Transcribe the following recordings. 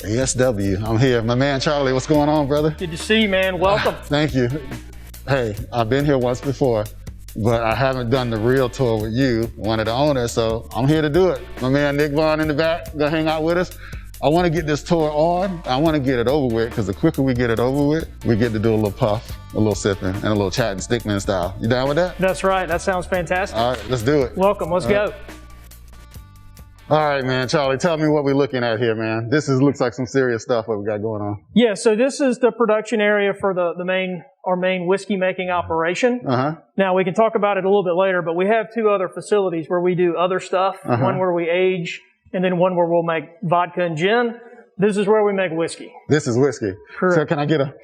ASW, I'm here. My man Charlie, what's going on, brother? Good to see you, man. Welcome. Thank you. Hey, I've been here once before, but I haven't done the real tour with you, one of the owners, so I'm here to do it. My man Nick Vaughn in the back, gonna hang out with us. I want to get this tour on. I want to get it over with, because the quicker we get it over with, we get to do a little puff, a little sipping, and a little chatting stickman style. You down with that? That's right. That sounds fantastic. All right, let's do it. Welcome. Let's go. All right, man. Charlie, tell me what we're looking at here, man. This looks like some serious stuff what we got going on. Yeah, so this is the production area for our main whiskey making operation. Now, we can talk about it a little bit later, but we have two other facilities where we do other stuff. One where we age, and then one where we'll make vodka and gin. This is where we make whiskey. This is whiskey. Correct. So can I get a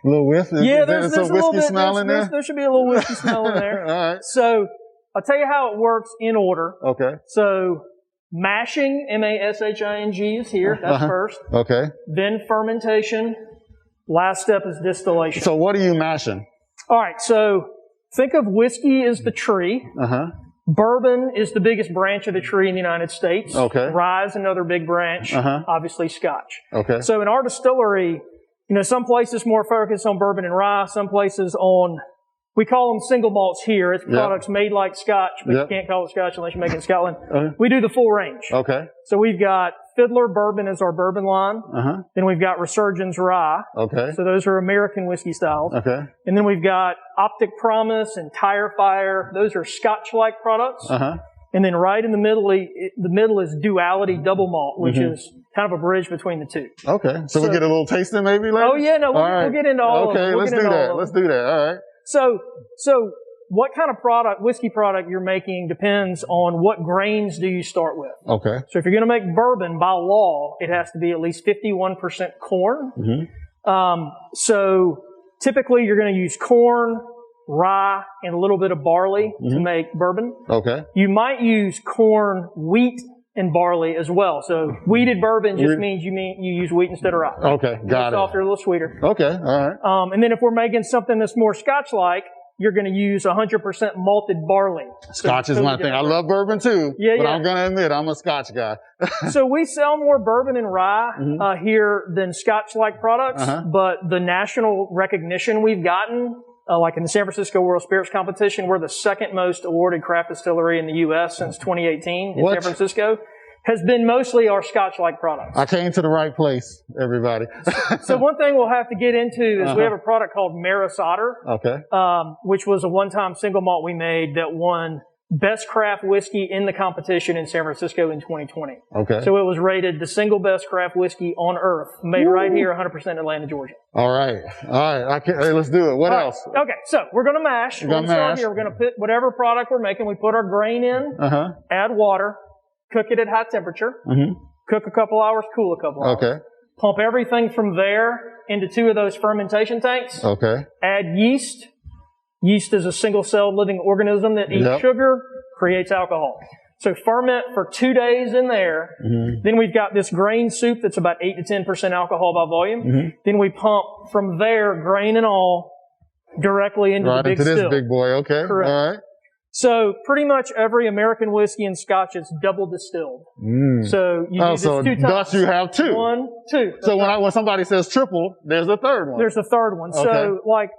little whiff? Yeah, there's a little bit, smell in there? There should be a little whiskey smell in there. All right. So I'll tell you how it works in order. Okay. So mashing, M-A-S-H-I-N-G, is here. That's first. Okay. Then fermentation. Last step is distillation. So what are you mashing? All right. So think of whiskey as the tree. Bourbon is the biggest branch of the tree in the United States. Okay. Rye is another big branch. Obviously Scotch. Okay. So in our distillery, you know, some places more focused on bourbon and rye, some places on, we call them single malts here. It's products made like Scotch, but you can't call it Scotch unless you make it in Scotland. We do the full range. Okay. So we've got Fiddler Bourbon as our bourbon line. Then we've got Resurgence Rye. Okay. So those are American whiskey styles. Okay. And then we've got Optic Promise and Tire Fire. Those are Scotch-like products. And then right in the middle is Duality Double Malt, which is kind of a bridge between the two. Okay. So we get a little tasting maybe later? Oh yeah, no, we'll get into all of them. Okay, let's do that. Let's do that. All right. So what kind of whiskey product you're making depends on what grains do you start with. Okay. So if you're going to make bourbon, by law, it has to be at least 51% corn. So typically you're going to use corn, rye, and a little bit of barley to make bourbon. Okay. You might use corn, wheat, and barley as well. So wheated bourbon just means you use wheat instead of rye. Okay, got it. Softer, a little sweeter. Okay, all right. And then if we're making something that's more Scotch-like, you're going to use 100% malted barley. Scotch is my thing. I love bourbon too, but I'm going to admit I'm a Scotch guy. So we sell more bourbon and rye here than Scotch-like products, but the national recognition we've gotten, like in the San Francisco World Spirits Competition, we're the second most awarded craft distillery in the U.S. since 2018 in San Francisco, has been mostly our Scotch-like products. I came to the right place, everybody. So one thing we'll have to get into is we have a product called Maris Otter, which was a one-time single malt we made that won Best Craft Whiskey in the competition in San Francisco in 2020. Okay. So it was rated the single best craft whiskey on earth, made right here, 100% Atlanta, Georgia. All right. All right. Hey, let's do it. What else? Okay. So we're going to mash. We're going to start here. We're going to put whatever product we're making. We put our grain in, add water, cook it at high temperature, cook a couple hours, cool a couple hours. Okay. Pump everything from there into two of those fermentation tanks. Okay. Add yeast. Yeast is a single-celled living organism that eats sugar, creates alcohol. So ferment for 2 days in there. Then we've got this grain soup that's about 8 to 10% alcohol by volume. Then we pump from there, grain and all, directly into the big still. This big boy, okay. Correct. All right. So pretty much every American whiskey and Scotch is double distilled. So you do this 2 times. Thus you have 2. 1, 2. So when somebody says triple, there's a third one. There's a third one. Okay. So like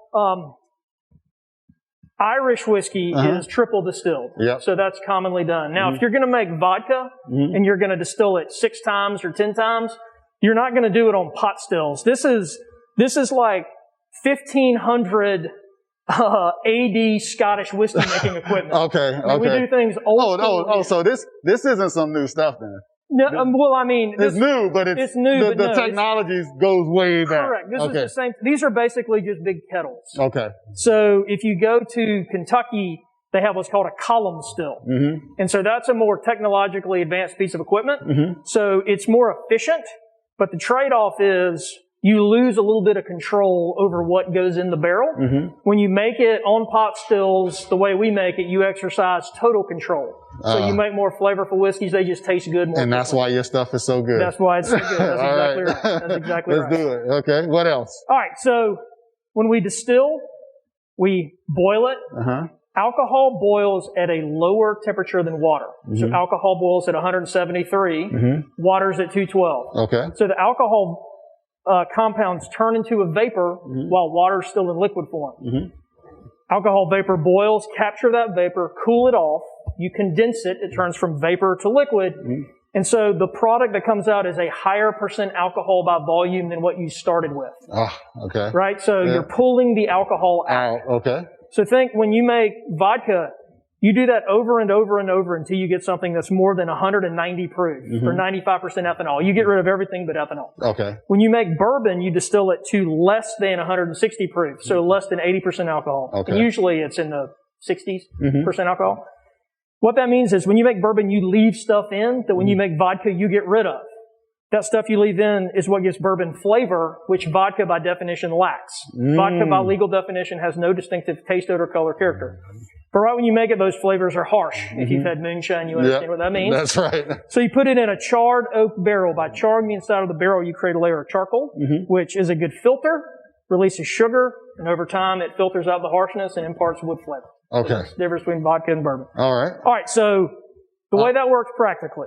Irish whiskey is triple distilled. So that's commonly done. Now, if you're going to make vodka and you're going to distill it 6 times or 10 times, you're not going to do it on pot stills. This is like 1500 AD Scottish whiskey making equipment. Okay. We do things old school. So this isn't some new stuff then. No, well, I mean, it's new, but it's new. The technology goes way back. Correct. This is the same. These are basically just big kettles. Okay. So if you go to Kentucky, they have what's called a column still, and so that's a more technologically advanced piece of equipment. So it's more efficient, but the trade-off is you lose a little bit of control over what goes in the barrel. When you make it on pot stills, the way we make it, you exercise total control. So you make more flavorful whiskeys. They just taste good more. And that's why your stuff is so good. That's why it's so good. That's exactly right. That's exactly right. Let's do it. Okay. What else? All right. So when we distill, we boil it. Alcohol boils at a lower temperature than water. So alcohol boils at 173, water's at 212. Okay. So the alcohol compounds turn into a vapor while water's still in liquid form. Alcohol vapor boils, capture that vapor, cool it off, you condense it, it turns from vapor to liquid, and so the product that comes out is a higher percent alcohol by volume than what you started with. Oh, okay. Right? So you're pulling the alcohol out. Okay. So think when you make vodka, you do that over and over and over until you get something that's more than 190 proof or 95% ethanol. You get rid of everything but ethanol. Okay. When you make bourbon, you distill it to less than 160 proof, so less than 80% alcohol. Okay. And usually it's in the 60s percent alcohol. What that means is when you make bourbon, you leave stuff in that when you make vodka, you get rid of. That stuff you leave in is what gives bourbon flavor, which vodka by definition lacks. Vodka by legal definition has no distinctive taste, odor, color, character. But right when you make it, those flavors are harsh. If you've had moonshine, you understand what that means. That's right. So you put it in a charred oak barrel. By charring the inside of the barrel, you create a layer of charcoal, which is a good filter, releases sugar, and over time it filters out the harshness and imparts wood flavor. Okay. So that's the difference between vodka and bourbon. All right, so the way that works practically,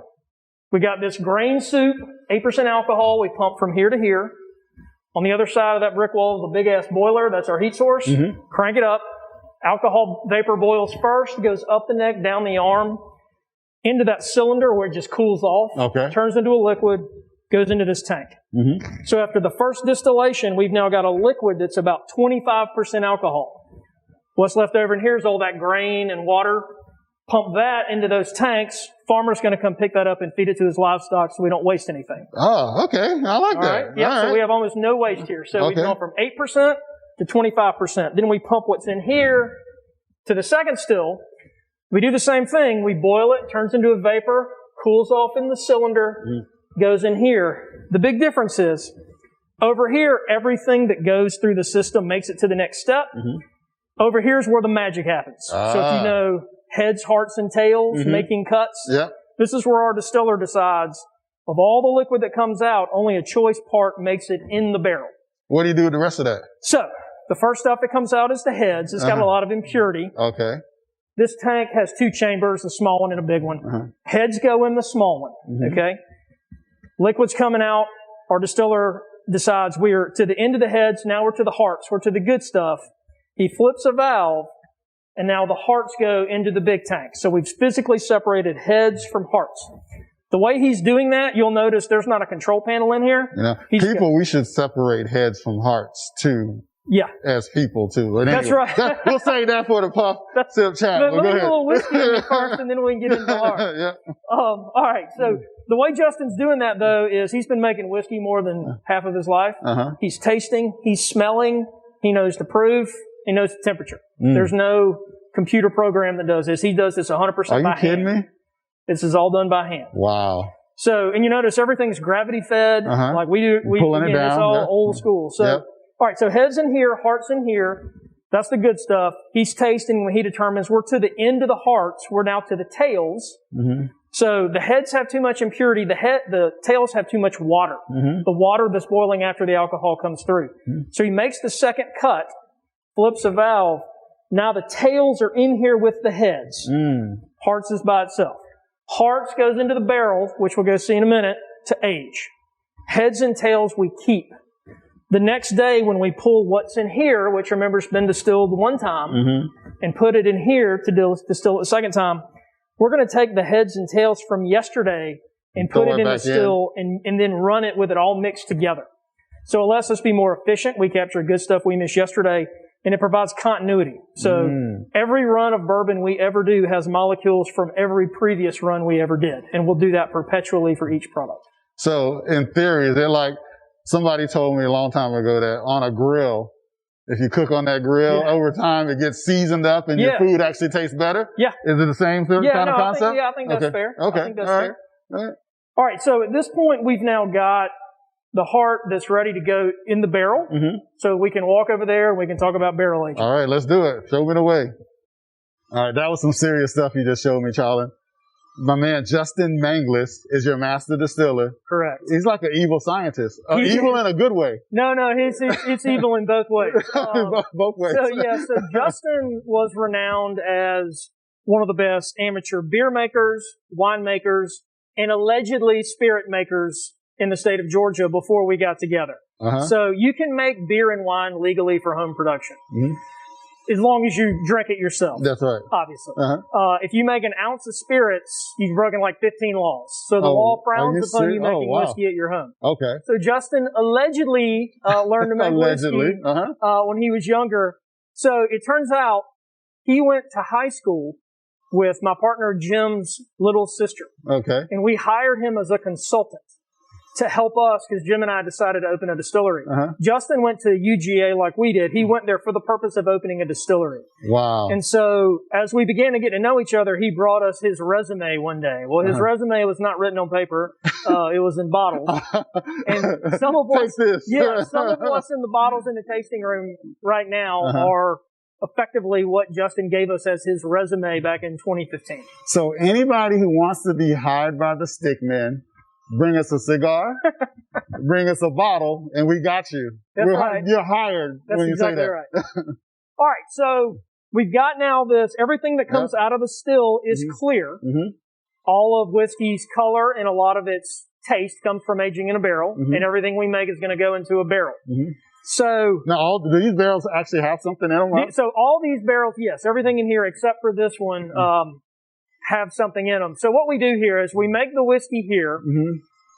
we got this grain soup, 8% alcohol, we pump from here to here. On the other side of that brick wall is a big-ass boiler, that's our heat source. Crank it up. Alcohol vapor boils first, goes up the neck, down the arm, into that cylinder where it just cools off, turns into a liquid, goes into this tank. So after the first distillation, we've now got a liquid that's about 25% alcohol. What's left over in here is all that grain and water. Pump that into those tanks. Farmer's going to come pick that up and feed it to his livestock so we don't waste anything. Oh, okay. I like that. Right? Yeah, so we have almost no waste here. So we've gone from 8% to 25%. Then we pump what's in here to the second still. We do the same thing. We boil it, turns into a vapor, cools off in the cylinder, goes in here. The big difference is, over here, everything that goes through the system makes it to the next step. Over here's where the magic happens. So if you know heads, hearts, and tails, making cuts, this is where our distiller decides, of all the liquid that comes out, only a choice part makes it in the barrel. What do you do with the rest of that? So, the first stuff that comes out is the heads. It's got a lot of impurity. Okay. This tank has two chambers, a small one and a big one. Heads go in the small one. Okay. Liquid's coming out. Our distiller decides we're to the end of the heads. Now we're to the hearts. We're to the good stuff. He flips a valve, and now the hearts go into the big tank. So we've physically separated heads from hearts. The way he's doing that, you'll notice there's not a control panel in here. We should separate heads from hearts too. Yeah. As people too. Anyway, that's right. We'll say that for the puff sip chat. Let me get a little whiskey in me first, and then we can get into the heart. All right. So the way Justin's doing that though is he's been making whiskey more than half of his life. He's tasting, he's smelling, he knows the proof, he knows the temperature. There's no computer program that does this. He does this 100% by hand. Are you kidding me? This is all done by hand. Wow. So, and you notice everything's gravity fed, like we do. Pulling it down. It's all old school. So, all right. So heads in here, hearts in here. That's the good stuff. He's tasting when he determines we're to the end of the hearts. We're now to the tails. So the heads have too much impurity. The tails have too much water. The water that's boiling after the alcohol comes through. So he makes the second cut, flips a valve. Now the tails are in here with the heads. Hearts is by itself. Hearts goes into the barrel, which we'll go see in a minute, to age. Heads and tails we keep. The next day when we pull what's in here, which remember has been distilled one time, and put it in here to distill it a second time, we're going to take the heads and tails from yesterday and put it in the still and then run it with it all mixed together. So it lets us be more efficient. We capture good stuff we missed yesterday, and it provides continuity. So every run of bourbon we ever do has molecules from every previous run we ever did. And we'll do that perpetually for each product. So in theory, they're like, somebody told me a long time ago that on a grill, if you cook on that grill, over time it gets seasoned up and your food actually tastes better? Yeah. Is it the same kind of concept? I think that's fair. Okay. I think that's fair. All right. So at this point, we've now got the heart that's ready to go in the barrel. So we can walk over there and we can talk about barrel aging. All right, let's do it. Show me the way. All right, that was some serious stuff you just showed me, Charlie. My man Justin Manglis is your master distiller. Correct. He's like an evil scientist. Evil in a good way. No, it's evil in both ways. Both ways. So Justin was renowned as one of the best amateur beer makers, wine makers, and allegedly spirit makers in the state of Georgia before we got together. So you can make beer and wine legally for home production. As long as you drink it yourself. That's right. Obviously. If you make an ounce of spirits, you've broken like 15 laws. So the law frowns upon you making whiskey at your home. Okay. So Justin allegedly learned to make whiskey when he was younger. So it turns out he went to high school with my partner Jim's little sister. Okay. And we hired him as a consultant to help us because Jim and I decided to open a distillery. Justin went to UGA like we did. He went there for the purpose of opening a distillery. Wow. And so as we began to get to know each other, he brought us his resume one day. Well, his resume was not written on paper. It was in bottles. And some of us, some of us in the bottles in the tasting room right now are effectively what Justin gave us as his resume back in 2015. So anybody who wants to be hired by the stickmen, bring us a cigar, bring us a bottle, and we got you. That's right. You're hired when you say that. That's exactly right. All right, so we've got now this, everything that comes out of the still is clear. All of whiskey's color and a lot of its taste comes from aging in a barrel, and everything we make is going to go into a barrel. So now, do these barrels actually have something in them? Right? So all these barrels, yes, everything in here except for this one, have something in them. So what we do here is we make the whiskey here,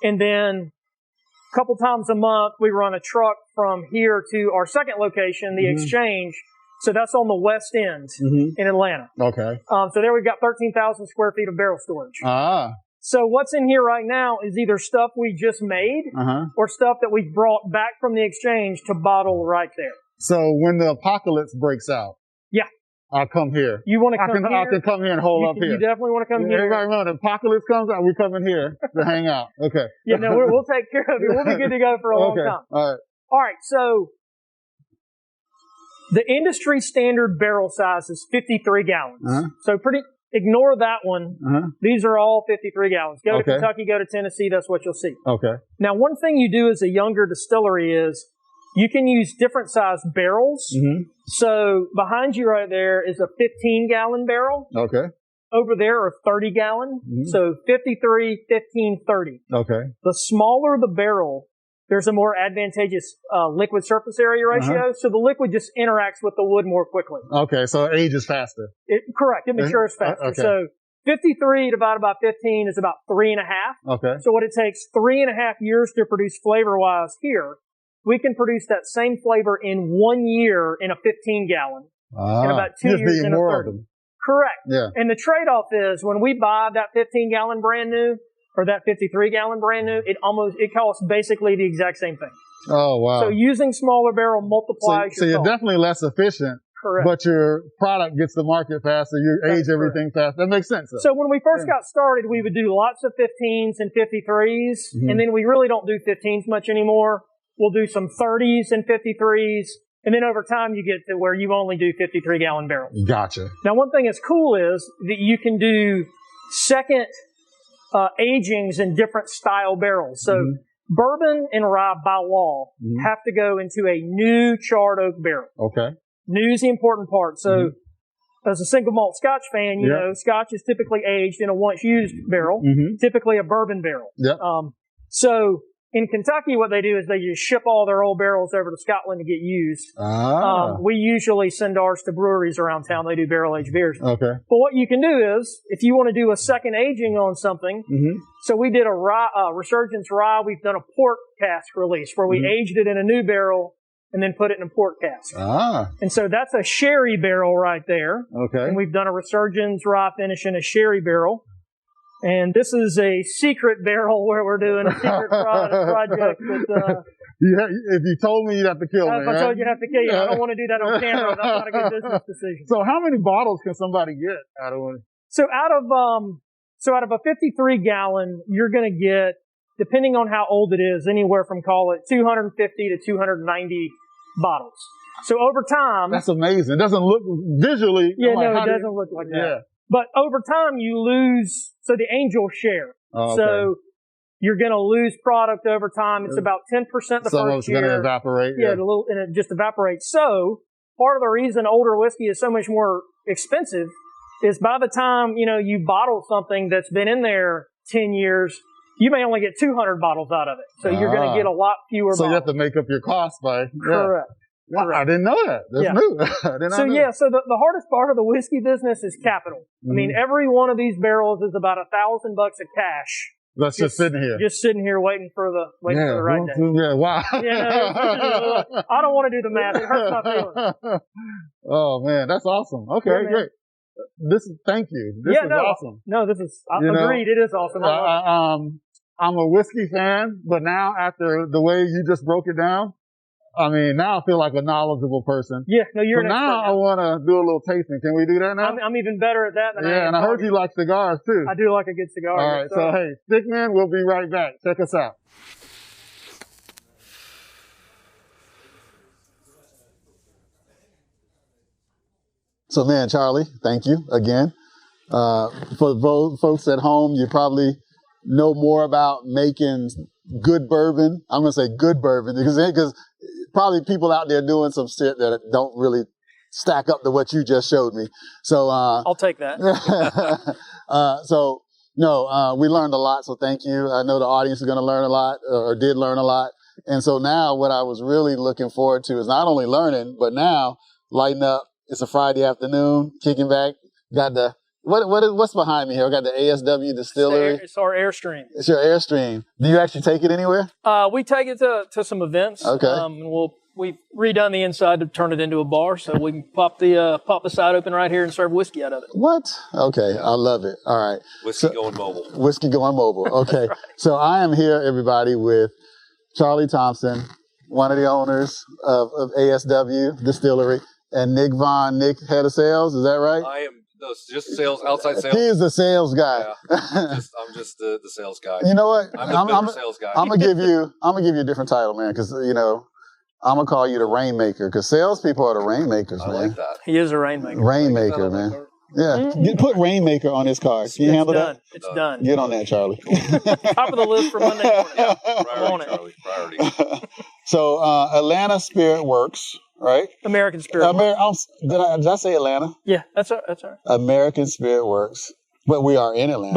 and then a couple times a month we run a truck from here to our second location, the Exchange. So that's on the west end in Atlanta. Okay. So there we've got 13,000 square feet of barrel storage. So what's in here right now is either stuff we just made or stuff that we brought back from the Exchange to bottle right there. So when the apocalypse breaks out, I'll come here. You want to come here? I can come here and hold up here. You definitely want to come here. Everybody remember, the apocalypse comes out, we come in here to hang out. Okay. We'll take care of it. We'll be good to go for a long time. All right. So the industry standard barrel size is 53 gallons. So ignore that one. These are all 53 gallons. Go to Kentucky, go to Tennessee, that's what you'll see. Okay. Now, one thing you do as a younger distillery is you can use different size barrels. So behind you right there is a 15-gallon barrel. Okay. Over there are 30-gallon. So 53, 15, 30. Okay. The smaller the barrel, there's a more advantageous liquid surface area ratio. So the liquid just interacts with the wood more quickly. Okay, so it ages faster. Correct. It matures faster. Okay. So 53 divided by 15 is about 3.5. Okay. So what it takes 3.5 years to produce flavor-wise here, we can produce that same flavor in 1 year in a 15-gallon, and about 2 years in a 30. Correct. Yeah. And the trade-off is when we buy that 15-gallon brand new or that 53-gallon brand new, it costs basically the exact same thing. Oh, wow. So using smaller barrel multiplies So you're definitely less efficient. Correct. But your product gets to market faster. You age everything faster. That makes sense. So when we first got started, we would do lots of 15s and 53s, and then we really don't do 15s much anymore. We'll do some 30s and 53s, and then over time you get to where you only do 53-gallon barrels. Gotcha. Now, one thing that's cool is that you can do second agings in different style barrels. So bourbon and rye by law have to go into a new charred oak barrel. Okay. New is the important part. So as a single malt Scotch fan, you know, Scotch is typically aged in a once used barrel, typically a bourbon barrel. So in Kentucky, what they do is they just ship all their old barrels over to Scotland to get used. We usually send ours to breweries around town. They do barrel-aged beers. Okay. But what you can do is, if you want to do a second aging on something, so we did a Resurgence rye. We've done a port cask release where we aged it in a new barrel and then put it in a port cask. And so that's a sherry barrel right there. Okay. And we've done a Resurgence rye finish in a sherry barrel. And this is a secret barrel where we're doing a secret project. But, if you told me, you'd have to kill me. If I told you, I'd have to kill you. I don't want to do that on camera. That's not a good business decision. So how many bottles can somebody get out of one? So out of a 53 gallon, you're going to get, depending on how old it is, anywhere from, call it 250 to 290 bottles. So over time. That's amazing. It doesn't look visually. Yeah, no, it doesn't look like that. But over time, you lose, so the angel share. Oh, okay. So you're going to lose product over time. It's about 10% the first year. Some of it's going to evaporate. Yeah, and it just evaporates. So part of the reason older whiskey is so much more expensive is by the time, you bottle something that's been in there 10 years, you may only get 200 bottles out of it. So you're going to get a lot fewer bottles. So you have to make up your costs by... Correct. Wow, I didn't know that. That's new. I did not know. So the hardest part of the whiskey business is capital. I mean, every one of these barrels is about $1,000 of cash. That's just sitting here. Just sitting here waiting for the right day. Yeah, wow. I don't want to do the math. It hurts my feelings. Oh man, that's awesome. Okay, great. Thank you. This is awesome. No, agreed. It is awesome. I'm a whiskey fan, but now after the way you just broke it down, I mean, now I feel like a knowledgeable person. Yeah, no, you're an expert. Now I want to do a little tasting. Can we do that now? I'm even better at that than I am. Yeah, and I heard you like cigars too. I do like a good cigar. All right, so hey, stickmen, we'll be right back. Check us out. So man, Charlie, thank you again. For folks at home, you probably know more about making good bourbon. I'm going to say good bourbon because probably people out there doing some shit that don't really stack up to what you just showed me. So, I'll take that. We learned a lot. So thank you. I know the audience is going to learn a lot or did learn a lot. And so now what I was really looking forward to is not only learning, but now lighting up. It's a Friday afternoon, kicking back. Got the, what's behind me here? I got the ASW Distillery. It's our Airstream. It's your Airstream. Do you actually take it anywhere? We take it to some events. Okay. We've redone the inside to turn it into a bar, so we can pop the side open right here and serve whiskey out of it. What? Okay, I love it. All right. Whiskey going mobile. Whiskey going mobile. Okay. Right. So I am here, everybody, with Charlie Thompson, one of the owners of ASW Distillery, and Nick Vaughn, head of sales. Is that right? I am just sales, outside sales. He is the sales guy. Yeah. I'm just the sales guy. You know what? I'm the sales guy. I'm gonna give you a different title, man, because I'm gonna call you the rainmaker, because salespeople are the rainmakers, man. I like that. He is a rainmaker. Rainmaker, man. Yeah, put rainmaker on his card. Can you handle that? It's done. Get on that, Charlie. Top of the list for Monday morning. Priority. So Atlanta Spirit Works, right? American Spirit Works. Did I say Atlanta? Yeah, that's all right. American Spirit Works, but we are in Atlanta.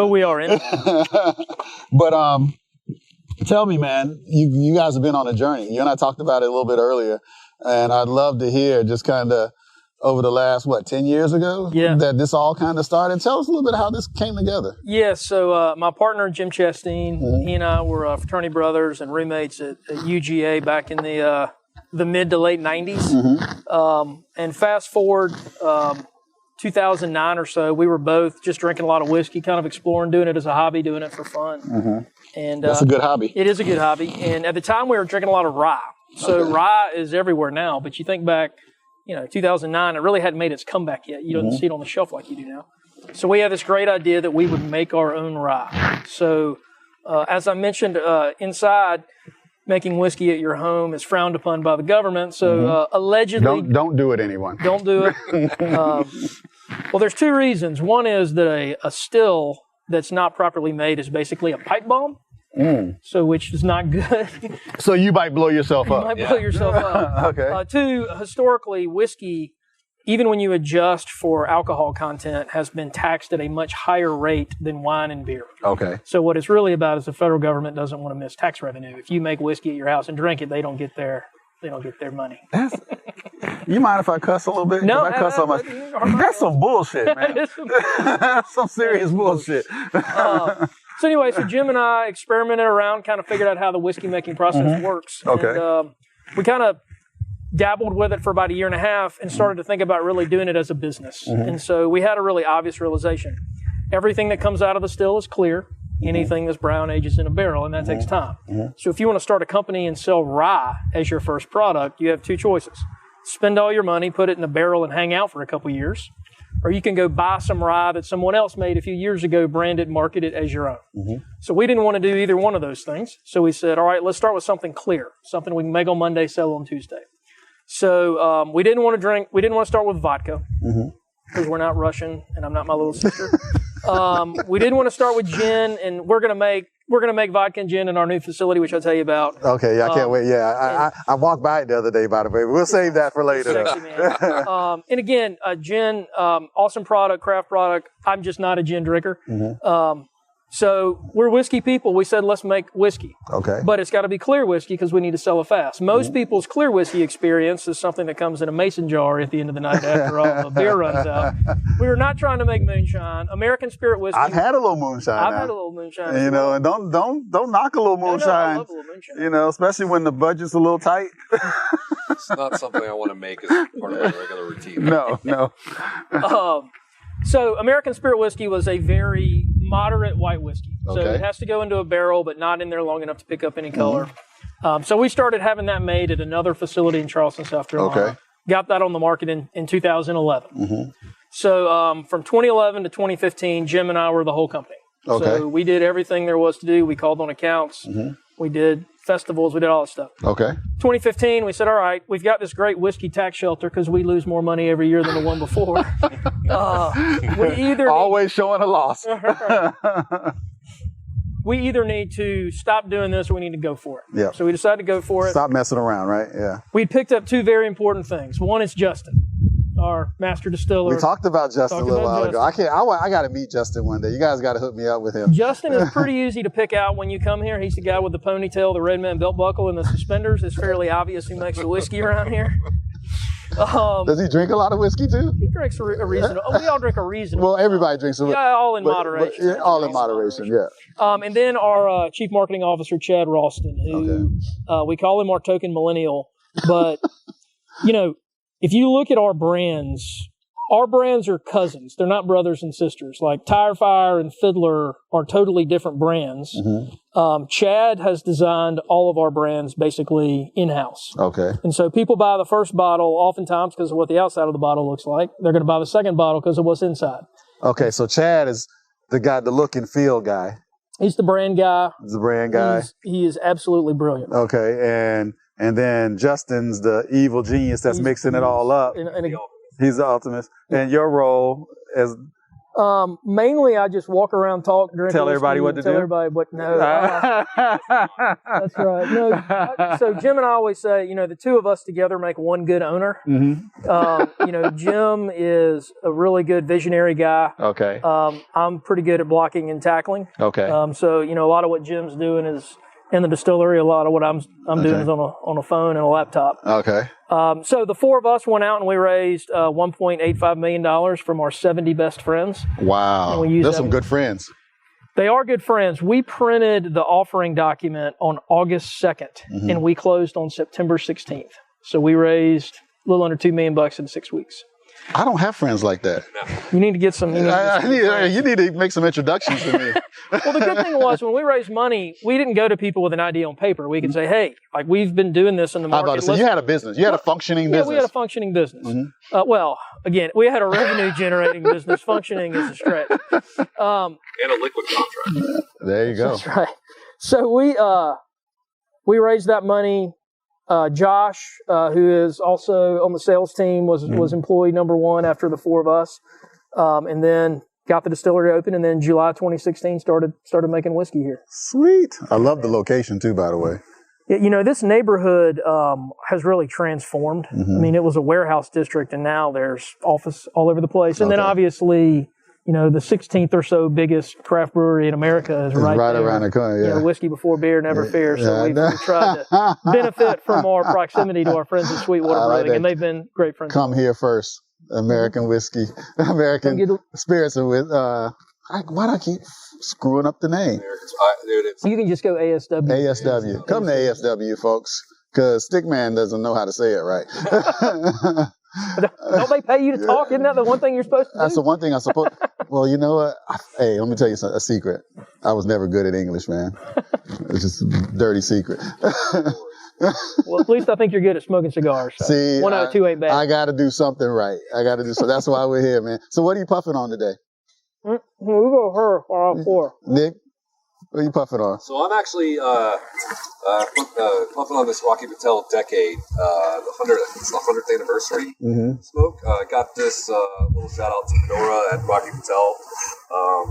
But tell me, man, you guys have been on a journey. You and I talked about it a little bit earlier, and I'd love to hear just kind of over the last, 10 years ago? Yeah. That this all kind of started. Tell us a little bit how this came together. Yeah, so my partner, Jim Chasteen, he and I were fraternity brothers and roommates at UGA back in the mid to late 90s. And fast forward 2009 or so, we were both just drinking a lot of whiskey, kind of exploring, doing it as a hobby, doing it for fun. And that's a good hobby. It is a good hobby. And at the time, we were drinking a lot of rye. So rye is everywhere now, but you think back, 2009, it really hadn't made its comeback yet. You don't see it on the shelf like you do now. So we had this great idea that we would make our own rye. So as I mentioned, inside, making whiskey at your home is frowned upon by the government. So allegedly... Don't do it, anyone. Don't do it. Well, there's two reasons. One is that a still that's not properly made is basically a pipe bomb. So which is not good. So you might blow yourself up. You might blow yourself up. Okay. Two, historically, whiskey, even when you adjust for alcohol content, has been taxed at a much higher rate than wine and beer. Okay. So what it's really about is the federal government doesn't want to miss tax revenue. If you make whiskey at your house and drink it, they don't get their money. You mind if I cuss a little bit? No, I cuss so much. That's some bullshit, man. That's some serious bullshit. So anyway, Jim and I experimented around, kind of figured out how the whiskey making process works. Okay. And we kind of dabbled with it for about a year and a half and started to think about really doing it as a business. And so we had a really obvious realization. Everything that comes out of the still is clear. Anything that's brown ages in a barrel, and that takes time. So if you want to start a company and sell rye as your first product, you have two choices. Spend all your money, put it in a barrel, and hang out for a couple years. Or you can go buy some rye that someone else made a few years ago, brand it, market it as your own. So we didn't want to do either one of those things. So we said, all right, let's start with something clear, something we can make on Monday, sell on Tuesday. So we didn't want to start with vodka. because we're not Russian and I'm not my little sister. We didn't want to start with gin, and we're gonna make vodka and gin in our new facility, which I'll tell you about. Okay, I can't wait. Yeah, I walked by it the other day, by the way. We'll save that for later. Sexy, man. And again, gin, awesome product, craft product. I'm just not a gin drinker. So we're whiskey people. We said, let's make whiskey. Okay. But it's got to be clear whiskey because we need to sell it fast. Most people's clear whiskey experience is something that comes in a mason jar at the end of the night after all the beer runs out. We were not trying to make moonshine. American Spirit whiskey. I've had a little moonshine. I've had a little moonshine. You know, and don't knock a little moonshine. No, I love a little moonshine. You know, especially when the budget's a little tight. It's not something I want to make as part of my regular routine. No. So American Spirit whiskey was a very moderate white whiskey. So it has to go into a barrel, but not in there long enough to pick up any color. So we started having that made at another facility in Charleston, South Carolina. Okay. Got that on the market in 2011. So from 2011 to 2015, Jim and I were the whole company. Okay. So we did everything there was to do. We called on accounts. We did festivals. We did all that stuff. Okay. 2015, we said, all right, we've got this great whiskey tax shelter because we lose more money every year than the one before. We either always showing a loss. We either need to stop doing this or we need to go for it. Yeah. So we decided to go for it. Stop messing around, right? Yeah. We picked up two very important things. One is Justin, our master distiller. We talked about Justin a little while ago. I got to meet Justin one day. You guys got to hook me up with him. Justin is pretty easy to pick out when you come here. He's the guy with the ponytail, the red man belt buckle, and the suspenders. It's fairly obvious who makes the whiskey around here. Does he drink a lot of whiskey too? He drinks a reasonable. We all drink a reasonable. Well, everybody drinks a Yeah, all in moderation. Yeah, all in moderation, yeah. And then our chief marketing officer, Chad Ralston, who we call him our token millennial. But, you know, if you look at our brands are cousins. They're not brothers and sisters. Like Tire Fire and Fiddler are totally different brands. Chad has designed all of our brands basically in-house. Okay. And so people buy the first bottle oftentimes because of what the outside of the bottle looks like. They're going to buy the second bottle because of what's inside. Okay, so Chad is the guy, the look and feel guy. He's the brand guy. He's the brand guy. He is absolutely brilliant. Okay, and then Justin's the evil genius that's mixing it all up. He's the ultimate. And your role as... mainly I just walk around, talk, drink, tell everybody what to do. Tell everybody what. No, that's right. No, so Jim and I always say, you know, the two of us together make one good owner. You know, Jim is a really good visionary guy. Okay. I'm pretty good at blocking and tackling. Okay. So you know, a lot of what Jim's doing is in the distillery. A lot of what I'm doing is on a phone and a laptop. Okay. So the four of us went out and we raised $1.85 million from our 70 best friends. Wow. Those are some good friends. They are good friends. We printed the offering document on August 2nd, and we closed on September 16th. So we raised a little under $2 million in 6 weeks. I don't have friends like that. You need to get some. You need to make some introductions to me. Well, the good thing was when we raised money, we didn't go to people with an idea on paper. We could say, hey, like we've been doing this in the market. So you had a business. You had a functioning business. Yeah, we had a functioning business. Well, again, we had a revenue-generating business. Functioning is a stretch. And a liquid contract. There you go. That's right. So we raised that money. Josh, who is also on the sales team, was employee number one after the four of us, and then got the distillery open, and then July 2016 started making whiskey here. Sweet. I love the location too, by the way. Yeah, you know, this neighborhood has really transformed. I mean, it was a warehouse district, and now there's office all over the place. And then obviously, you know, the 16th or so biggest craft brewery in America is right there. Around the corner, yeah. You know, whiskey before beer, never fear. So we've tried to benefit from our proximity to our friends at Sweetwater Brewing, and they've been great friends. Come here first. American whiskey. American spirits. Why do I keep screwing up the name? You can just go ASW. ASW. Come to ASW, folks, because Stickman doesn't know how to say it right. Don't they pay you to talk? Isn't that the one thing you're supposed to do? That's the one thing I'm supposed to. Well, you know what? Hey, let me tell you a secret. I was never good at English, man. It's just a dirty secret. Well, at least I think you're good at smoking cigars. So. See, 102 ain't bad. I got to do something right. So that's why we're here, man. So what are you puffing on today? We go her for. Nick? What are you puffing on? So I'm actually puffing on this Rocky Patel Decade, it's the 100th anniversary smoke. Got this little shout out to Nora at Rocky Patel.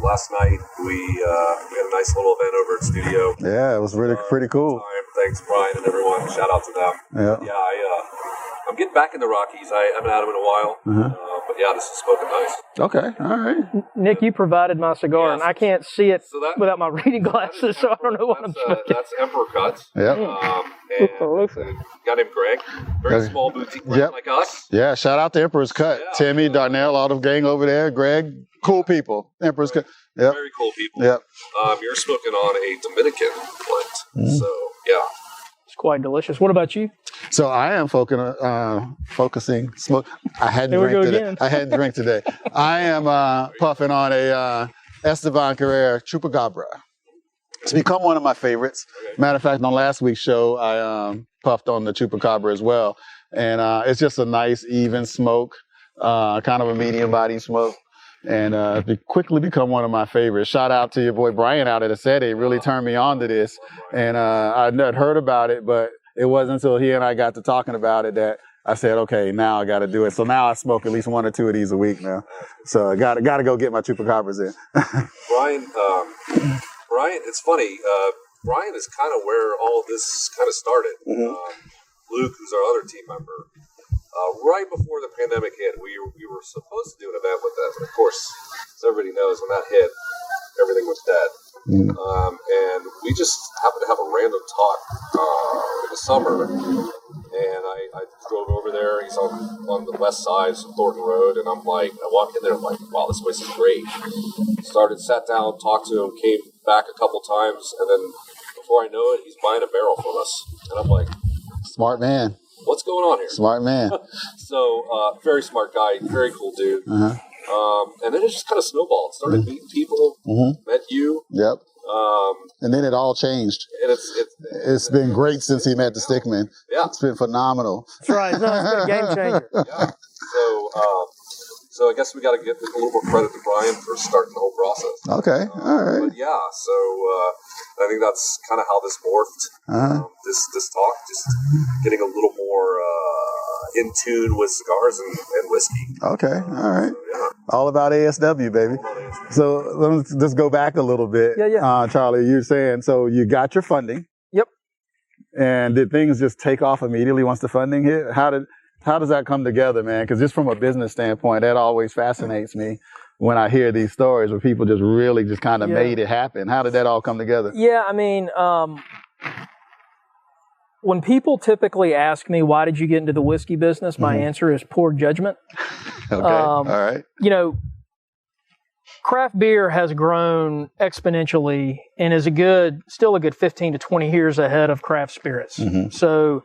Last night we had a nice little event over at Studio. Yeah, it was really pretty cool. Thanks, Brian and everyone. Shout out to them. Yeah, I'm getting back in the Rockies. I haven't had them in a while. But yeah, this is smoking nice. Okay, all right. Nick, you provided my cigar, and I can't see it without my reading glasses, so I don't know what I'm smoking. That's Emperor Cuts. Yep. And that's a guy named Greg. Very small boutique brand like us. Yeah, shout out to Emperor's Cut. Yeah. Timmy, Darnell, all the gang over there. Greg, cool people. Emperor's Cut. Yep. Very cool people. Yep. You're smoking on a Dominican blend. So, yeah. It's quite delicious. What about you? So I am focusing smoke. I hadn't drank today. I hadn't drank today. I am puffing on a Esteban Carrera Chupacabra. It's become one of my favorites. Matter of fact, on last week's show, I puffed on the Chupacabra as well. And it's just a nice, even smoke, kind of a medium body smoke. And quickly become one of my favorites. Shout out to your boy Brian out at ASW. He really turned me on to this. And I'd heard about it, but it wasn't until he and I got to talking about it that I said, okay, now I got to do it. So now I smoke at least 1 or 2 of these a week now. So I got to go get my Chupacabras in. Brian, it's funny. Brian is kind of where all of this kind of started. Luke, who's our other team member, right before the pandemic hit, we were supposed to do an event with them. And of course, as everybody knows, when that hit, everything was dead. And we just happened to have a random talk in the summer. And I drove over there. He's on the west side of Thornton Road. And I'm like, I walked in there, I'm like, wow, this place is great. Sat down, talked to him, came back a couple times. And then before I know it, he's buying a barrel from us. And I'm like, smart man. What's going on here? Smart man. So, very smart guy, very cool dude. And then it just kind of snowballed. Started meeting people, met you. Yep. And then it all changed. And it's been great since he met the stickmen. Yeah. It's been phenomenal. That's right. No, it's been a game changer. Yeah. So I guess we got to give a little more credit to Brian for starting the whole process. Okay. All right. But yeah, so I think that's kind of how this morphed. This talk, just getting a little more in tune with cigars and whiskey. Okay. All right. So, yeah. All about ASW, baby. So let's just go back a little bit. Yeah. Charlie, you're saying, so you got your funding. Yep. And did things just take off immediately once the funding hit? How does that come together, man? Because just from a business standpoint, that always fascinates me when I hear these stories where people just really just kind of made it happen. How did that all come together? Yeah, I mean, when people typically ask me, why did you get into the whiskey business? My answer is poor judgment. Okay, all right. You know, craft beer has grown exponentially and is still a good 15 to 20 years ahead of craft spirits. So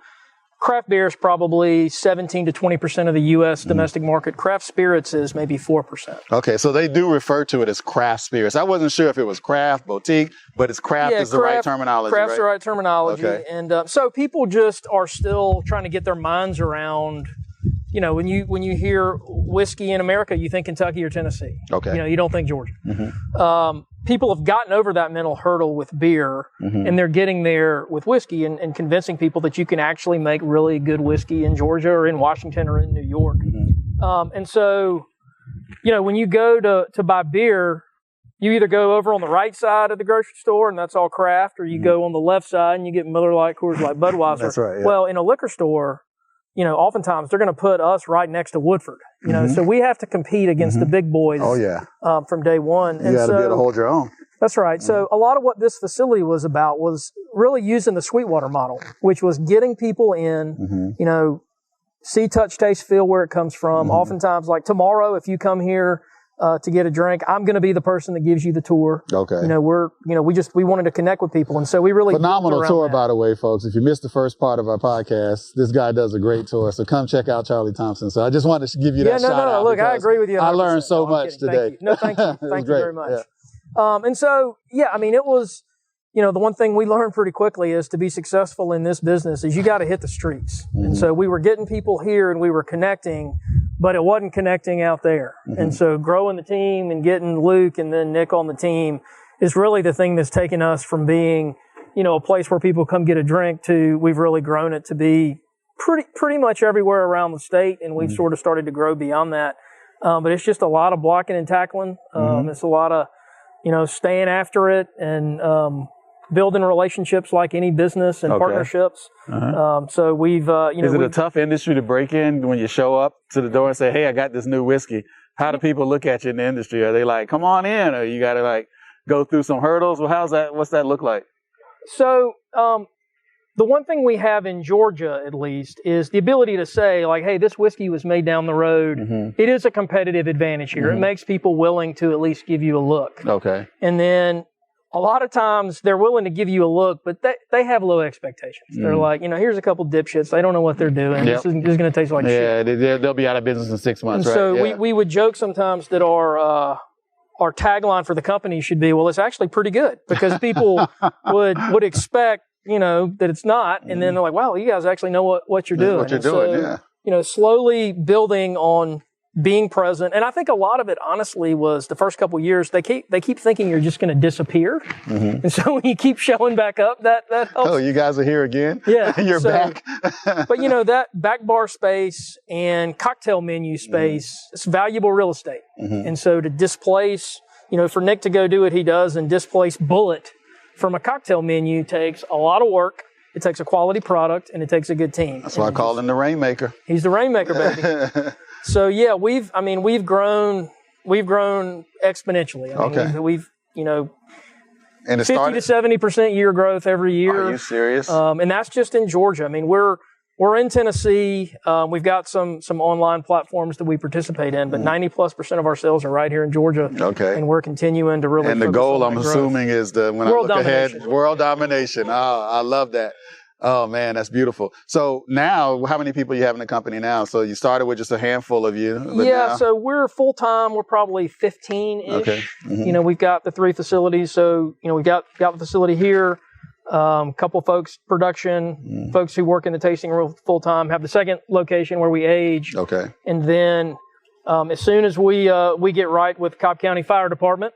craft beer is probably 17 to 20% of the U.S. domestic market. Craft spirits is maybe 4%. Okay, so they do refer to it as craft spirits. I wasn't sure if it was craft, boutique, but it's craft is the right terminology, Craft's right? the right terminology. Okay. And so people just are still trying to get their minds around, you know, when you hear whiskey in America, you think Kentucky or Tennessee. Okay. You know, you don't think Georgia. People have gotten over that mental hurdle with beer, and they're getting there with whiskey and convincing people that you can actually make really good whiskey in Georgia or in Washington or in New York. And so, you know, when you go to buy beer, you either go over on the right side of the grocery store and that's all craft, or you go on the left side and you get Miller Lite, Coors Light, Budweiser. That's right. Yeah. Well, in a liquor store, you know, oftentimes they're going to put us right next to Woodford. You know, so we have to compete against the big boys. Oh yeah. From day one. You got to be able to hold your own. That's right. So a lot of what this facility was about was really using the Sweetwater model, which was getting people in, you know, see, touch, taste, feel where it comes from. Oftentimes, like tomorrow, if you come here to get a drink, I'm going to be the person that gives you the tour. Okay. You know, we wanted to connect with people. And so we really phenomenal tour, by the way, folks. If you missed the first part of our podcast, this guy does a great tour. So come check out Charlie Thompson. So I just wanted to give you that shout out. Look, I agree with you 100%. I learned so much today. Thank you. No, thank you. Thank you very much. Yeah. And so, yeah, I mean, it was, you know, the one thing we learned pretty quickly is to be successful in this business is you got to hit the streets. And so we were getting people here and we were connecting, but it wasn't connecting out there. And so growing the team and getting Luke and then Nick on the team is really the thing that's taken us from being, a place where people come get a drink to we've really grown it to be pretty much everywhere around the state, and we've sort of started to grow beyond that. But it's just a lot of blocking and tackling. It's a lot of, staying after it and building relationships like any business and partnerships. So we've, Is it a tough industry to break in when you show up to the door and say, hey, I got this new whiskey? How do people look at you in the industry? Are they like, come on in? Or you got to like go through some hurdles? Well, what's that look like? So, the one thing we have in Georgia, at least, is the ability to say, like, hey, this whiskey was made down the road. It is a competitive advantage here. It makes people willing to at least give you a look. Okay. And then a lot of times they're willing to give you a look, but they have low expectations. They're like, here's a couple dipshits. They don't know what they're doing. This is going to taste like shit. Yeah, they'll be out of business in 6 months, and right? So we would joke sometimes that our tagline for the company should be, well, it's actually pretty good, because people would expect, that it's not. And then they're like, wow, you guys actually know what you're doing. What you're doing, yeah. Slowly building on being present. And I think a lot of it, honestly, was the first couple of years, they keep thinking you're just going to disappear. And so when you keep showing back up, that helps. Oh, you guys are here again? Yeah. You're back. But, that back bar space and cocktail menu space, it's valuable real estate. And so to displace, for Nick to go do what he does and displace Bullet from a cocktail menu takes a lot of work. It takes a quality product, and it takes a good team. That's why I call him the Rainmaker. He's the Rainmaker, baby. So yeah, we've grown exponentially. We've and 50 to 70% year growth every year. Are you serious? And that's just in Georgia. We're in Tennessee. We've got some online platforms that we participate in, but 90+% of our sales are right here in Georgia. Okay. And we're continuing to really. And the goal, I'm assuming, is world domination. Oh, I love that. Oh man, that's beautiful. So now, how many people you have in the company now? So you started with just a handful of you. Yeah. So we're full time. We're probably 15-ish. Okay. We've got the 3 facilities. So we've got the facility here. Couple folks, production, folks who work in the tasting room full time, have the second location where we age. Okay. And then, as soon as we get right with Cobb County Fire Department,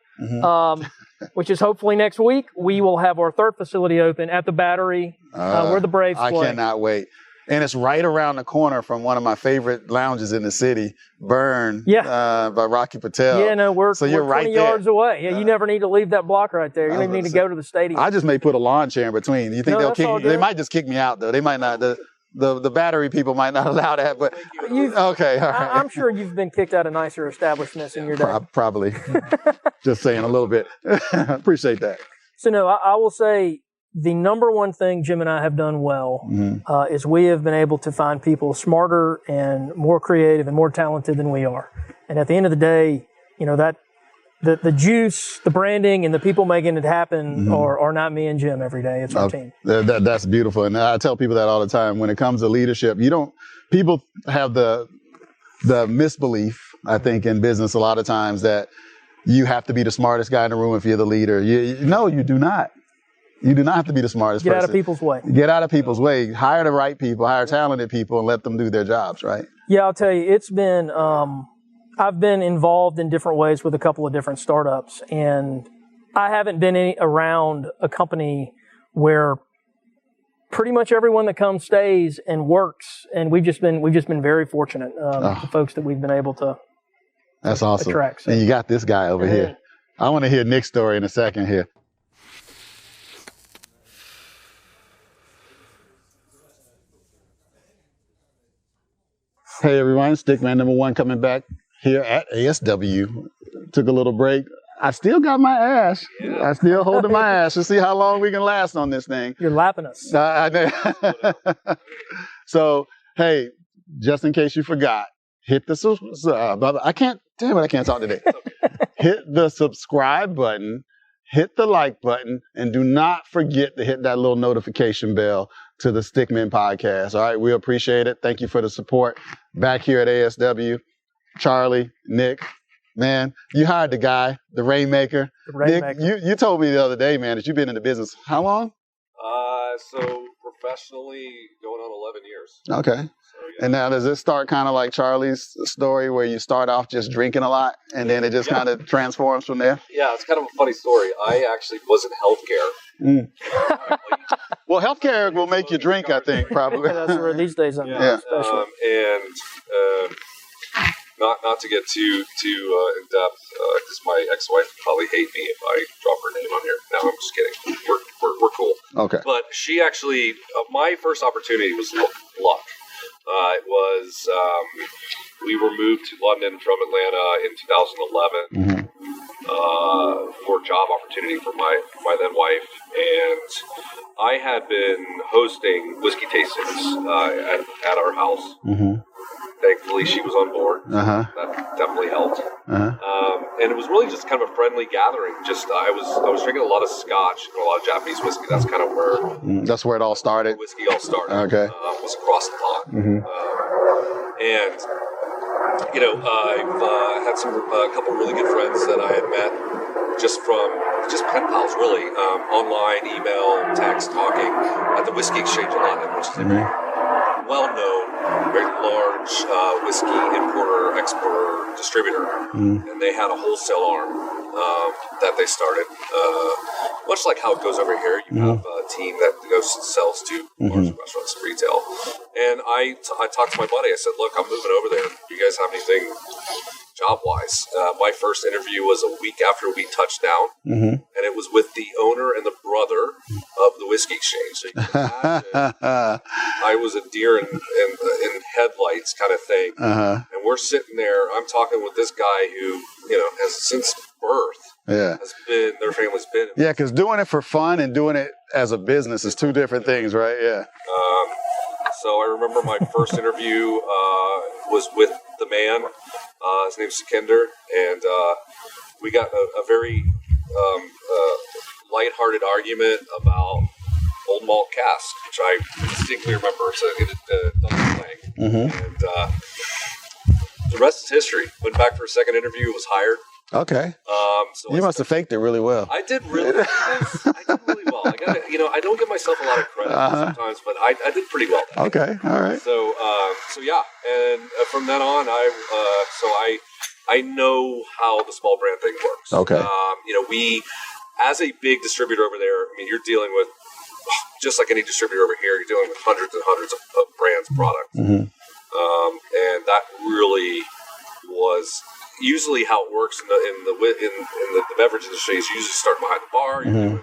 which is hopefully next week, we will have our 3rd facility open at the Battery, where the Braves play. I cannot wait. And it's right around the corner from one of my favorite lounges in the city, Burn, by Rocky Patel. Yeah, no, we're 20 right yards away. Yeah, you never need to leave that block right there. You don't even need to go to the stadium. I just may put a lawn chair in between. You think they'll kick me? They might just kick me out, though. They might not. The Battery people might not allow that. But okay, all right. I'm sure you've been kicked out of nicer establishments in your day. Probably. Just saying a little bit. Appreciate that. So no, I will say, the number one thing Jim and I have done well is we have been able to find people smarter and more creative and more talented than we are. And at the end of the day, that the juice, the branding, and the people making it happen are not me and Jim every day. It's our team. That's beautiful. And I tell people that all the time. When it comes to leadership, people have the misbelief, I think, in business a lot of times that you have to be the smartest guy in the room if you're the leader. No, you do not. You do not have to be the smartest person. Get out of people's way. Get out of people's way. Hire the right people, hire talented people, and let them do their jobs, right? Yeah, I'll tell you, it's been, I've been involved in different ways with a couple of different startups, and I haven't been around a company where pretty much everyone that comes stays and works, and we've just been very fortunate, the folks that we've been able to That's awesome. attract. So. And you got this guy over here. I want to hear Nick's story in a second here. Hey everyone, Stickman #1 coming back here at ASW. Took a little break. I still got my ash. Yeah. I still holding my ash to see how long we can last on this thing. You're lapping us. So, hey, just in case you forgot, hit the I can't talk today. Hit the subscribe button, hit the like button, and do not forget to hit that little notification bell to the Stickmen podcast. All right, we appreciate it. Thank you for the support back here at ASW. Charlie, Nick, man, you hired the guy, the Rainmaker. The Rainmaker. Nick, you told me the other day, man, that you've been in the business how long? So professionally going on 11 years. Okay. So And now does this start kind of like Charlie's story where you start off just drinking a lot and then it just kind of transforms from there? Yeah, it's kind of a funny story. I actually was in healthcare. Well, healthcare will make you drink, I think, probably. That's where these days I'm especially. Not to get too in depth, because my ex-wife would probably hate me if I drop her name on here. No, I'm just kidding. We're cool. Okay. But she actually, my first opportunity was luck. It was, we were moved to London from Atlanta in 2011 for a job opportunity for my then wife. And I had been hosting whiskey tastings at our house. Thankfully, she was on board. That definitely helped. And it was really just kind of a friendly gathering. Just I was drinking a lot of scotch and a lot of Japanese whiskey. That's kind of where that's where it all started. Whiskey all started. Okay, was across the pond. And I've had a couple of really good friends that I had met just pen pals, really, online, email, text, talking at the Whiskey Exchange in London, which is a very well-known, very large whiskey importer, exporter, distributor, and they had a wholesale arm that they started. Much like how it goes over here, you have a team that goes sells to bars, restaurants, and retail. And I talked to my buddy. I said, "Look, I'm moving over there. Do you guys have anything job-wise?" My first interview was a week after we touched down, and it was with the owner and the brother of the Whiskey Exchange. So you can imagine, I was a deer in headlights kind of thing, and we're sitting there. I'm talking with this guy who, has since birth, has been, their family's been. Yeah, because doing it for fun and doing it as a business is two different things, right? Yeah. So I remember my first interview was with the man. His name's Sikander, and we got a very lighthearted argument about old malt cask, which I distinctly remember. So it thing, and the rest is history. Went back for a second interview, was hired. Okay. So you must have faked it really well. I did really well. I got I don't give myself a lot of credit sometimes, but I did pretty well. Okay. All right. So yeah, and from then on, I know how the small brand thing works. Okay. We, as a big distributor over there, I mean, you're dealing with, just like any distributor over here, you're dealing with hundreds and hundreds of brands, products, and that really was usually how it works in the beverage industry. Is you usually start behind the bar, you're doing,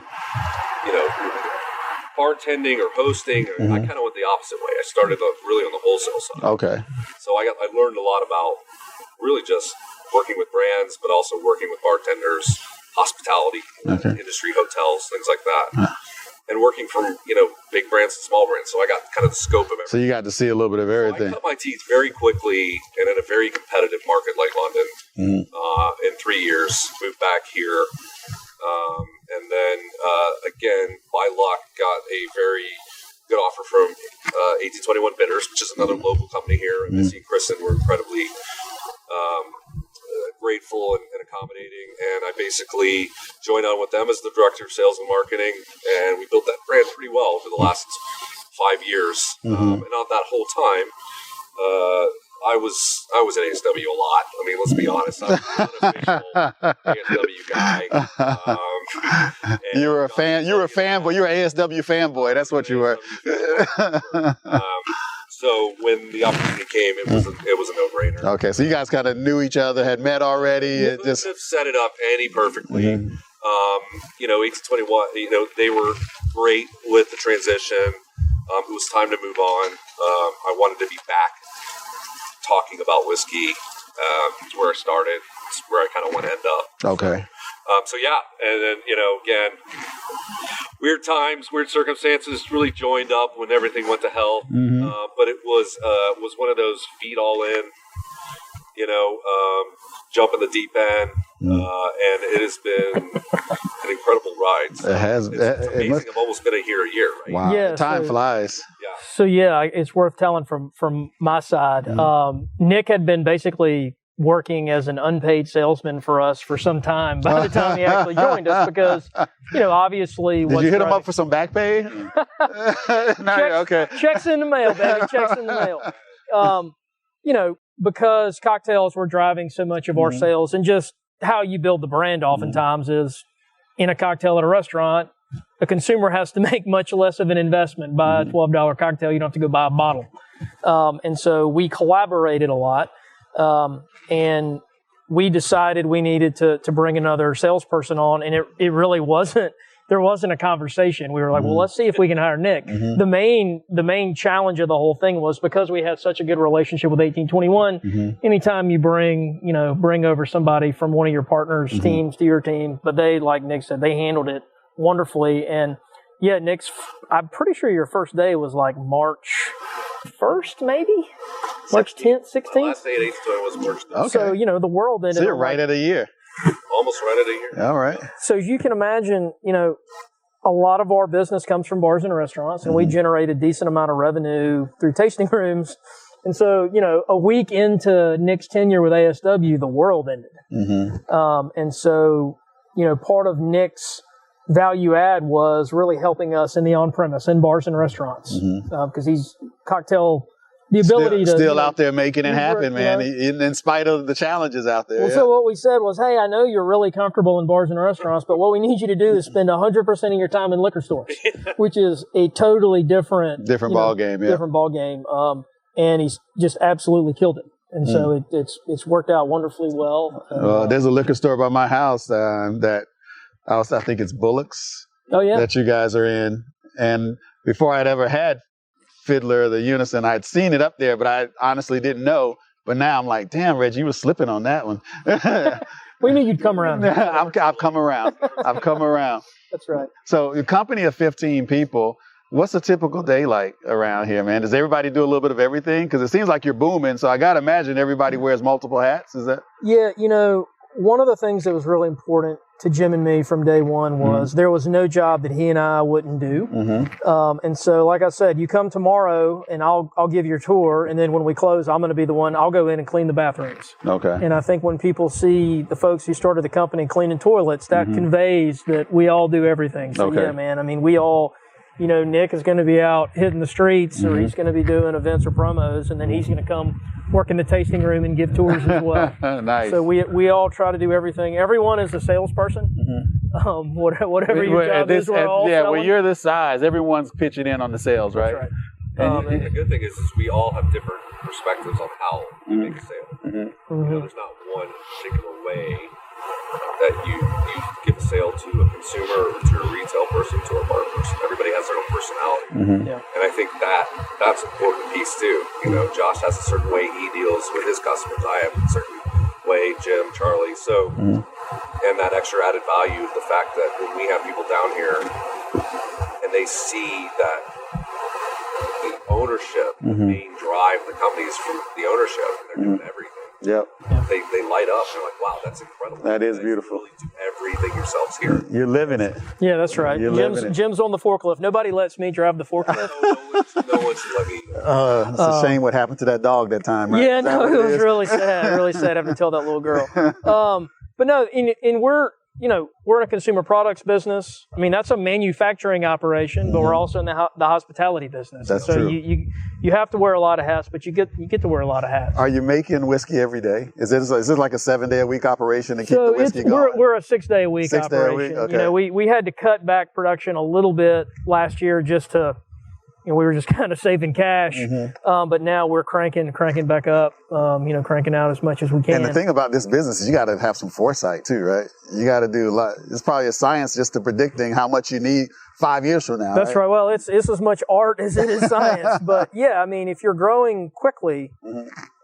bartending or hosting. I kind of went the opposite way. I started really on the wholesale side. Okay. So I learned a lot about really just working with brands, but also working with bartenders, hospitality industry, hotels, things like that. And working from, big brands and small brands. So I got kind of the scope of everything. So you got to see a little bit of everything. So I cut my teeth very quickly and in a very competitive market like London in 3 years. Moved back here. And then, again, by luck, got a very good offer from 1821 Bitters, which is another local company here. And Missy and Kristen were incredibly grateful and accommodating, and I basically joined on with them as the director of sales and marketing, and we built that brand pretty well for the last 5 years. And on that whole time, I was at ASW a lot. I mean, let's be honest, I'm not an official ASW guy. You were a fan. You were a fanboy. You were an ASW fanboy. That's what you were. So when the opportunity came, it was a no-brainer. Okay, so you guys kind of knew each other, had met already. It just have set it up perfectly. 1821. They were great with the transition. It was time to move on. I wanted to be back talking about whiskey. It's where I started. It's where I kind of want to end up. Okay. So yeah, and then again, weird times, weird circumstances really joined up when everything went to hell. But it was one of those feet all in, jump in the deep end, and it has been an incredible ride. So it has. It's amazing. I've almost been here a year. Right? Wow. Yeah, time flies. Yeah. So yeah, it's worth telling from my side. Nick had been basically working as an unpaid salesman for us for some time by the time he actually joined us, because obviously did you hit him up for some back pay? Checks in the mail, baby. Checks in the mail. you know, because cocktails were driving so much of our sales, and just how you build the brand oftentimes is in a cocktail at a restaurant, a consumer has to make much less of an investment. Buy a $12 cocktail, you don't have to go buy a bottle. And so we collaborated a lot, and we decided we needed to bring another salesperson on, and it really wasn't, there wasn't a conversation. We were like, well, let's see if we can hire Nick. The main challenge of the whole thing was because we had such a good relationship with 1821, anytime you bring over somebody from one of your partners' teams to your team, but they, like Nick said, they handled it wonderfully. And yeah, I'm pretty sure your first day was like March 1st, maybe? March 10th, 16th? The last day at 1820 was March 10th. Okay. So, the world ended. So you're right at a year. Almost right at a year. All right. So as you can imagine, a lot of our business comes from bars and restaurants, and we generate a decent amount of revenue through tasting rooms. And so, a week into Nick's tenure with ASW, the world ended. And so, part of Nick's value add was really helping us in the on-premise, in bars and restaurants, because he's the ability to still out there making it happen, man. In spite of the challenges out there. Well, so what we said was, hey, I know you're really comfortable in bars and restaurants, but what we need you to do is spend 100% of your time in liquor stores, which is a totally different ball game. Yeah. Different ball game. And he's just absolutely killed it. And so it's worked out wonderfully well. There's a liquor store by my house that I think it's Bullock's. Oh yeah. That you guys are in. And before I'd ever had Fiddler, the Unison, I'd seen it up there, but I honestly didn't know. But now I'm like, damn, Reggie, you were slipping on that one. We knew you'd come around. I've come around. That's right. So your company of 15 people, what's a typical day like around here, man? Does everybody do a little bit of everything? Because it seems like you're booming, so I got to imagine everybody wears multiple hats. Is that? Yeah, one of the things that was really important to Jim and me from day one was there was no job that he and I wouldn't do. And so, like I said, you come tomorrow and I'll give you your tour. And then when we close, I'm going to be the one, I'll go in and clean the bathrooms. Okay. And I think when people see the folks who started the company cleaning toilets, that conveys that we all do everything. So yeah, man, I mean, we all, Nick is going to be out hitting the streets or he's going to be doing events or promos, and then he's going to come work in the tasting room and give tours as well. Nice. So we all try to do everything. Everyone is a salesperson. Whatever your job is, we're all selling. When you're this size, everyone's pitching in on the sales, right? That's right. And the good thing is we all have different perspectives on how you make a sale. There's not one particular way that you give a sale to a consumer or to a retail person, to a bar person. Everybody has their own personality. And I think that's an important piece too. Josh has a certain way he deals with his customers. I have a certain way, Jim, Charlie. So, and that extra added value is the fact that when we have people down here and they see that the ownership, the main drive, the company's from the ownership, and they're doing everything. Yep. They light up. They're like, wow, that's incredible. That is beautiful. You really do everything yourselves here. You're living it. Yeah, that's right. Jim's on the forklift. Nobody lets me drive the forklift. No one's let me. It's a shame what happened to that dog that time, right? Yeah, no, it was really sad. Really sad having to tell that little girl. But no, we're in a consumer products business. I mean, that's a manufacturing operation, but we're also in the hospitality business. That's so true. You have to wear a lot of hats, but you get to wear a lot of hats. Are you making whiskey every day? Is it like a 7-day-a-week operation to keep the whiskey going? We're a 6-day-a-week operation. 6-day-a-week? Okay. We had to cut back production a little bit last year just to, we were just kind of saving cash. But now we're cranking back up, cranking out as much as we can. And the thing about this business is you got to have some foresight too, right? You got to do a lot. It's probably a science just to predicting how much you need 5 years from now. That's right. Well, it's as much art as it is science. But yeah, I mean, if you're growing quickly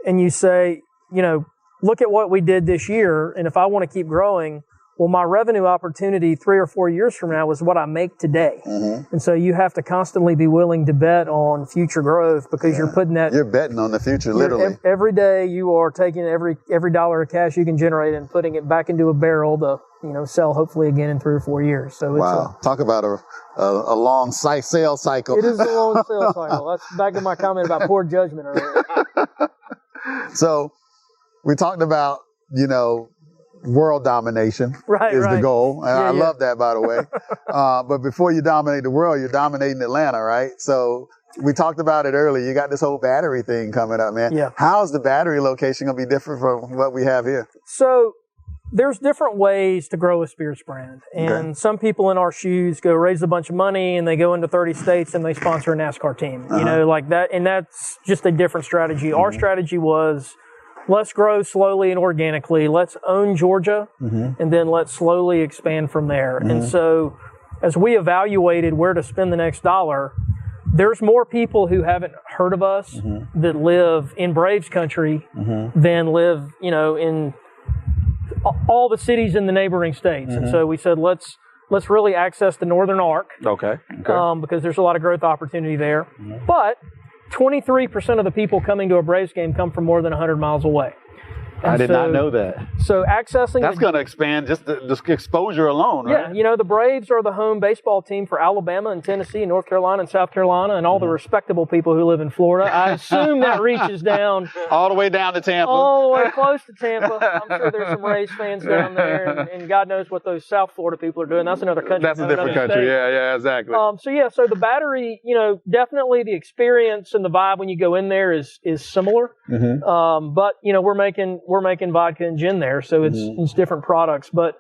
and you say, look at what we did this year, and if I want to keep growing, well, my revenue opportunity 3 or 4 years from now is what I make today. And so you have to constantly be willing to bet on future growth because you're putting that... You're betting on the future, literally. Every day you are taking every dollar of cash you can generate and putting it back into a barrel to, sell hopefully again in 3 or 4 years. So wow. Talk about a long sales cycle. It is a long sales cycle. That's back to my comment about poor judgment earlier. So we talked about, world domination is the goal. And I love that, by the way. But before you dominate the world, you're dominating Atlanta, right? So we talked about it earlier. You got this whole battery thing coming up, man. Yeah. How's the battery location going to be different from what we have here? So there's different ways to grow a spirits brand. And some people in our shoes go raise a bunch of money and they go into 30 states and they sponsor a NASCAR team, you know, like that. And that's just a different strategy. Our strategy was, let's grow slowly and organically. Let's own Georgia and then let's slowly expand from there. And so as we evaluated where to spend the next dollar, there's more people who haven't heard of us that live in Braves country than live, you know, in all the cities in the neighboring states. And so we said, let's really access the northern arc. Okay. Because there's a lot of growth opportunity there. But 23% of the people coming to a Braves game come from more than 100 miles away. And I did not know that. So accessing... That's going to expand just the exposure alone, right? Yeah, you know, the Braves are the home baseball team for Alabama and Tennessee and North Carolina and South Carolina and all the respectable people who live in Florida. I assume that reaches down... all the way down to Tampa. All the way close to Tampa. I'm sure there's some Rays fans down there, and God knows what those South Florida people are doing. That's another country. That's a different country. State. Yeah, exactly. So the battery, you know, definitely the experience and the vibe when you go in there is similar. But, you know, we're making vodka and gin there, so it's different products. But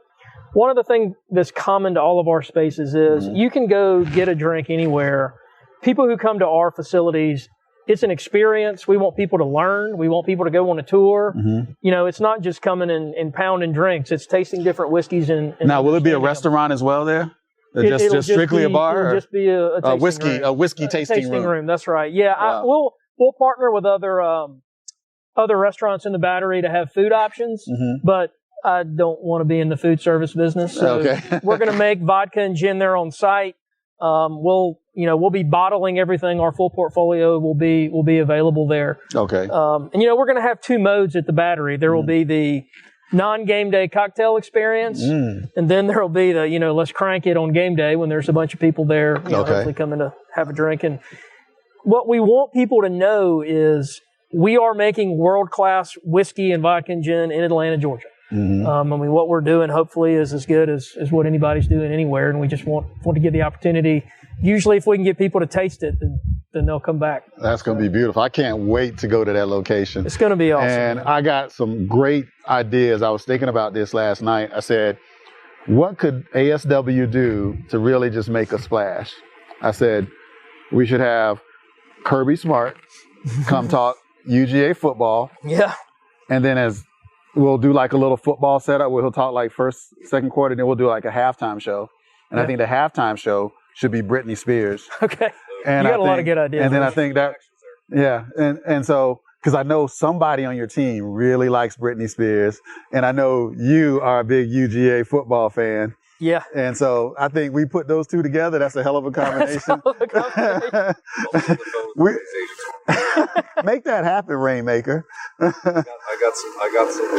one of the things that's common to all of our spaces is you can go get a drink anywhere. People who come to our facilities, it's an experience. We want people to learn. We want people to go on a tour. You know, it's not just coming and pounding drinks. It's tasting different whiskeys. And now, will it be a restaurant as well there? Just strictly a bar? It'll just be a whiskey tasting room. That's right. Yeah, wow. We'll partner with other restaurants in the Battery to have food options, but I don't want to be in the food service business. So we're going to make vodka and gin there on site. We'll be bottling everything. Our full portfolio will be available there. Okay. And you know, we're going to have two modes at the Battery. There will be the non-game day cocktail experience, and then there will be the, you know, let's crank it on game day when there's a bunch of people there, you know, hopefully coming to have a drink. And what we want people to know is we are making world-class whiskey and vodka and gin in Atlanta, Georgia. I mean, what we're doing hopefully is as good as what anybody's doing anywhere, and we just want to give the opportunity. Usually, if we can get people to taste it, then they'll come back. That's going to be beautiful. I can't wait to go to that location. It's going to be awesome. And I got some great ideas. I was thinking about this last night. I said, what could ASW do to really just make a splash? I said, we should have Kirby Smart come talk UGA football. Yeah. And then as we'll do like a little football setup where he'll talk like first, second quarter, then we'll do like a halftime show. And I think the halftime show should be Britney Spears. Okay. And you got a lot of good ideas. And then I think that, and so, because I know somebody on your team really likes Britney Spears, and I know you are a big UGA football fan. Yeah. And so I think we put those two together. That's a hell of a combination. Make that happen, Rainmaker. I got some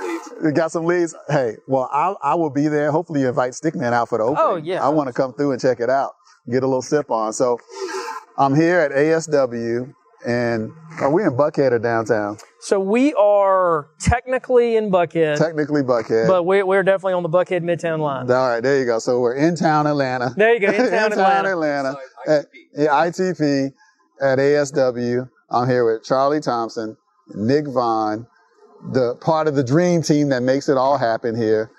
leads. You got some leads? Hey, well, I will be there. Hopefully you invite Stickmen out for the opening. Oh, yeah. I want to come through and check it out, get a little sip on. So I'm here at ASW, and are we in Buckhead or downtown? So we are technically in Buckhead. Technically Buckhead. But we're definitely on the Buckhead Midtown line. All right, there you go. So we're in town Atlanta. There you go, in town Atlanta. At ITP at ASW. I'm here with Charlie Thompson, Nick Vaughn, the part of the dream team that makes it all happen here.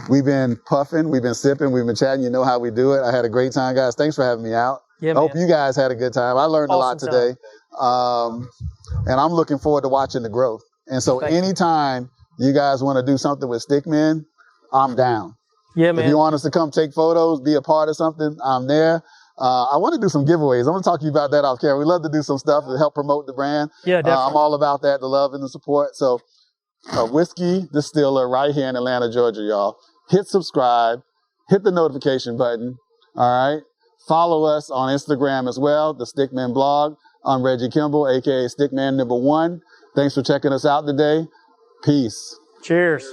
We've been puffing, we've been sipping, we've been chatting. You know how we do it. I had a great time, guys. Thanks for having me out. Yeah, I hope you guys had a good time. I learned a lot today. And I'm looking forward to watching the growth. And so anytime you guys want to do something with Stickmen, I'm down. Yeah, man. If you want us to come take photos, be a part of something, I'm there. I want to do some giveaways. I'm going to talk to you about that off camera. We love to do some stuff to help promote the brand. Yeah, definitely. I'm all about that, the love and the support. So a whiskey distiller right here in Atlanta, Georgia, y'all. Hit subscribe. Hit the notification button. All right. Follow us on Instagram as well, the Stickmen blog. I'm Reggie Kimball, a.k.a. Stickman #1. Thanks for checking us out today. Peace. Cheers.